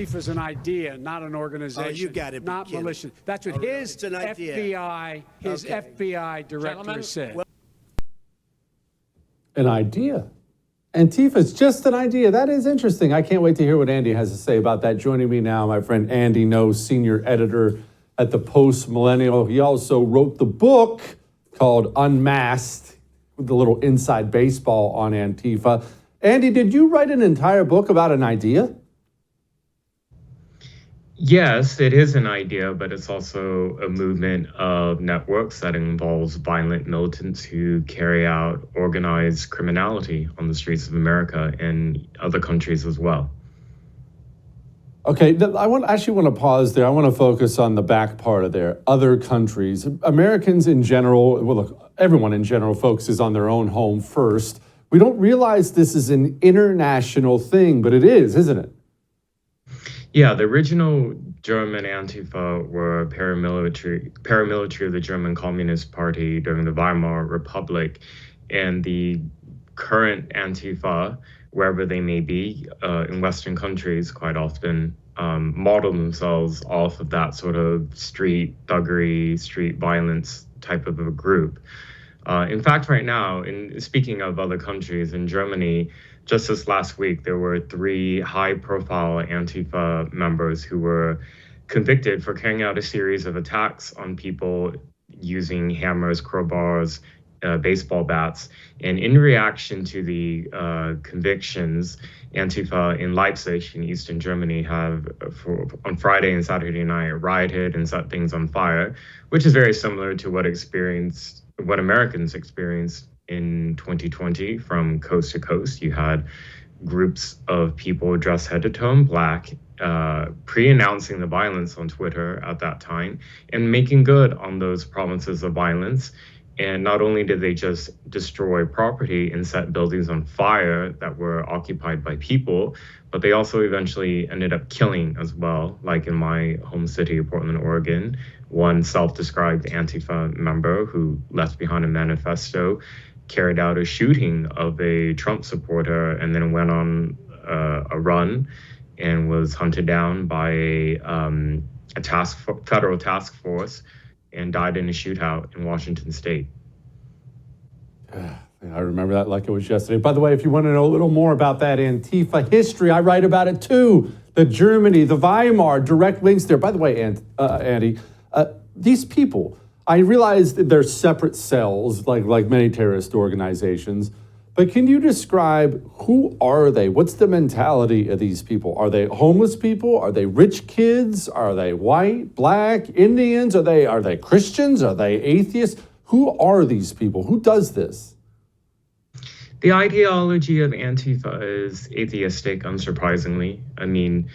Antifa's an idea, not an organization. Oh, you got it. Not militia. That's what his FBI director said. An idea. Antifa's just an idea. That is interesting. I can't wait to hear what Andy has to say about that. Joining me now, my friend Andy No, senior editor at the Post Millennial. He also wrote the book called Unmasked, with a little inside baseball on Antifa. Andy, did you write an entire book about an idea? Yes, it is an idea, but it's also a movement of networks that involves violent militants who carry out organized criminality on the streets of America and other countries as well. Okay, I actually want to pause there. I want to focus on the back part of there. Other countries. Americans in general, well, look, everyone in general focuses on their own home first. We don't realize this is an international thing, but it is, isn't it? Yeah, the original German Antifa were paramilitary of the German Communist Party during the Weimar Republic, and the current Antifa, wherever they may be, in Western countries quite often model themselves off of that sort of street thuggery, street violence type of a group. In fact, right now, speaking of other countries, in Germany, just this last week, there were 3 high-profile Antifa members who were convicted for carrying out a series of attacks on people using hammers, crowbars, baseball bats. And in reaction to the convictions, Antifa in Leipzig in Eastern Germany have, on Friday and Saturday night, rioted and set things on fire, which is very similar to what Americans experienced in 2020 from coast to coast. You had groups of people dressed head to toe in black, pre-announcing the violence on Twitter at that time and making good on those promises of violence. And not only did they just destroy property and set buildings on fire that were occupied by people, but they also eventually ended up killing as well, like in my home city of Portland, Oregon. One self-described Antifa member who left behind a manifesto carried out a shooting of a Trump supporter and then went on a run and was hunted down by a federal task force and died in a shootout in Washington State. I remember that like it was yesterday. By the way, if you want to know a little more about that Antifa history, I write about it too. The Germany, the Weimar, direct links there. By the way, Andy, these people, I realize that they're separate cells, like many terrorist organizations, but can you describe who are they? What's the mentality of these people? Are they homeless people? Are they rich kids? Are they white, black, Indians? Are they Christians? Are they atheists? Who are these people? Who does this? The ideology of Antifa is atheistic, unsurprisingly. I mean,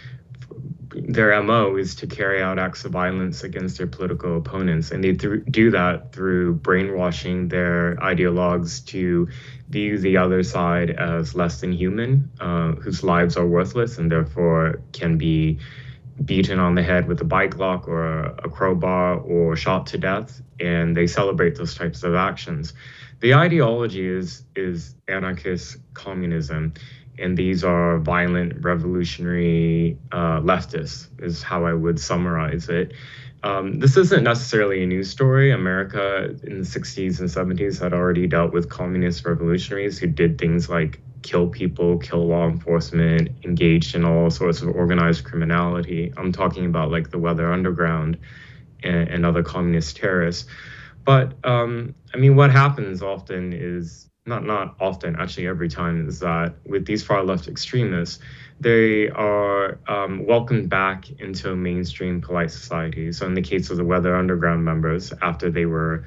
their MO is to carry out acts of violence against their political opponents. And they do that through brainwashing their ideologues to view the other side as less than human, whose lives are worthless and therefore can be beaten on the head with a bike lock or a crowbar or shot to death. And they celebrate those types of actions. The ideology is anarchist communism. And these are violent, revolutionary leftists, is how I would summarize it. This isn't necessarily a news story. America in the 60s and 70s had already dealt with communist revolutionaries who did things like kill people, kill law enforcement, engaged in all sorts of organized criminality. I'm talking about like the Weather Underground and other communist terrorists. But I mean, what happens often is, not often, actually every time, is that with these far left extremists, they are welcomed back into mainstream polite society. So in the case of the Weather Underground members, after they were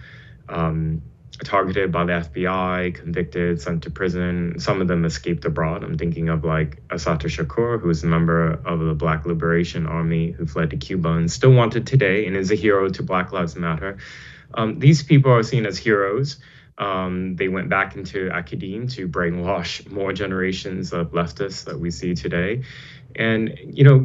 targeted by the FBI, convicted, sent to prison, some of them escaped abroad. I'm thinking of like Assata Shakur, who is a member of the Black Liberation Army who fled to Cuba and still wanted today and is a hero to Black Lives Matter. These people are seen as heroes. They went back into academia to brainwash more generations of leftists that we see today. And,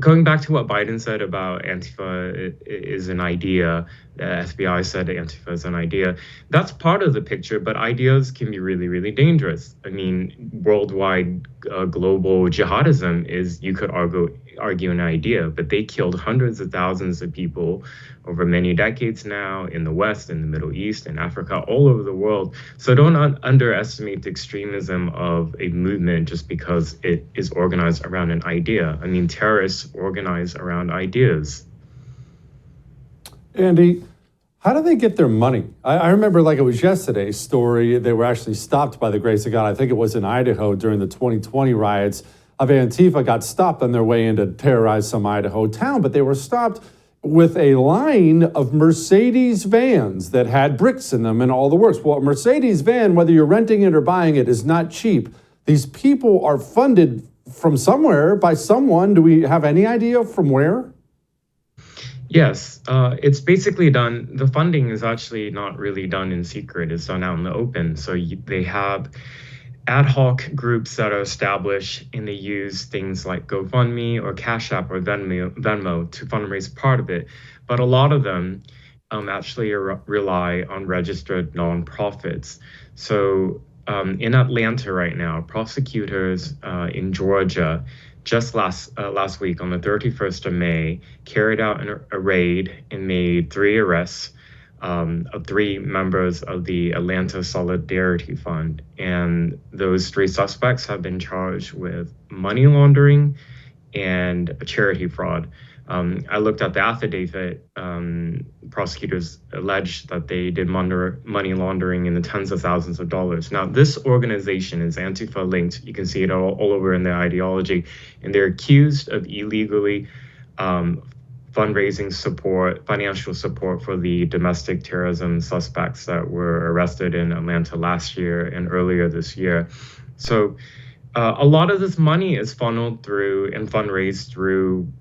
going back to what Biden said about Antifa is an idea, the FBI said Antifa is an idea, that's part of the picture, but ideas can be really, really dangerous. I mean, worldwide global jihadism is, you could argue an idea, but they killed hundreds of thousands of people over many decades now in the West, in the Middle East, in Africa, all over the world. So don't underestimate the extremism of a movement just because it is organized around an idea. I mean, terrorists organize around ideas. Andy, how do they get their money? I remember like it was yesterday's story. They were actually stopped by the grace of God. I think it was in Idaho during the 2020 riots of Antifa got stopped on their way in to terrorize some Idaho town, but they were stopped with a line of Mercedes vans that had bricks in them and all the works. Well, a Mercedes van, whether you're renting it or buying it, is not cheap. These people are funded from somewhere by someone. Do we have any idea from where? Yes, it's basically done. The funding is actually not really done in secret. It's done out in the open. So they have ad hoc groups that are established, and they use things like GoFundMe or Cash App or Venmo to fundraise part of it. But a lot of them actually rely on registered nonprofits. So in Atlanta right now, prosecutors in Georgia just last week on the 31st of May carried out a raid and made 3 arrests of 3 members of the Atlanta Solidarity Fund. And those 3 suspects have been charged with money laundering and charity fraud. I looked at the affidavit. Prosecutors alleged that they did money laundering in the tens of thousands of dollars. Now, this organization is Antifa linked. You can see it all over in their ideology. And they're accused of illegally fundraising support, financial support for the domestic terrorism suspects that were arrested in Atlanta last year and earlier this year. So a lot of this money is funneled through and fundraised through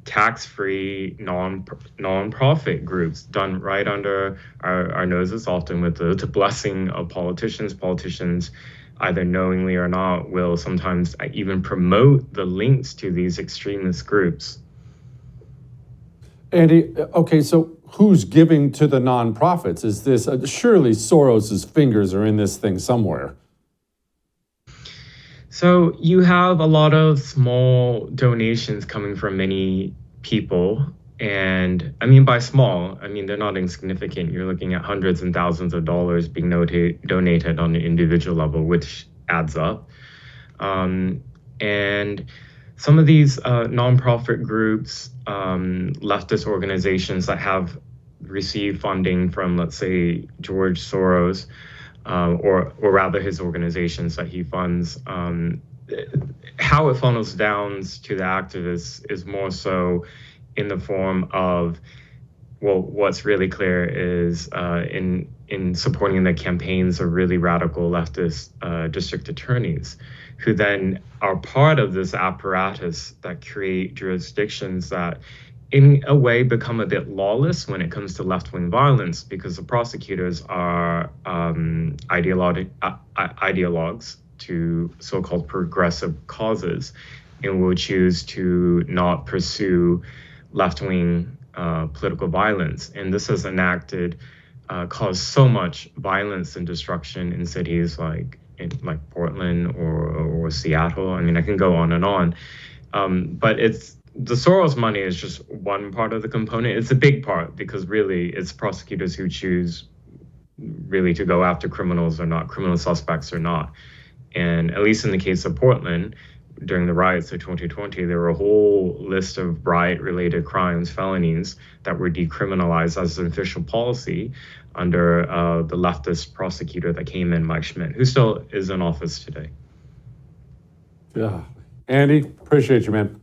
tax-free non-profit groups done right under our noses, often with the blessing of politicians. Politicians, either knowingly or not, will sometimes even promote the links to these extremist groups. Andy, okay, so who's giving to the nonprofits? Is this surely Soros's fingers are in this thing somewhere? So you have a lot of small donations coming from many people. And I mean, by small, I mean, they're not insignificant. You're looking at hundreds and thousands of dollars being donated on an individual level, which adds up. And some of these nonprofit groups, leftist organizations that have received funding from, let's say, George Soros, or rather his organizations that he funds, how it funnels down to the activists is more so in the form of, well, what's really clear is in supporting the campaigns of really radical leftist district attorneys, who then are part of this apparatus that create jurisdictions that in a way become a bit lawless when it comes to left-wing violence, because the prosecutors are ideologues to so-called progressive causes and will choose to not pursue left-wing political violence. And this has caused so much violence and destruction in cities like Portland or Seattle. I mean, I can go on and on, but the Soros money is just one part of the component. It's a big part because really it's prosecutors who choose really to go after criminals or not, criminal suspects or not. And at least in the case of Portland, during the riots of 2020, there were a whole list of riot-related crimes, felonies, that were decriminalized as an official policy under the leftist prosecutor that came in, Mike Schmidt, who still is in office today. Yeah. Andy, appreciate you, man.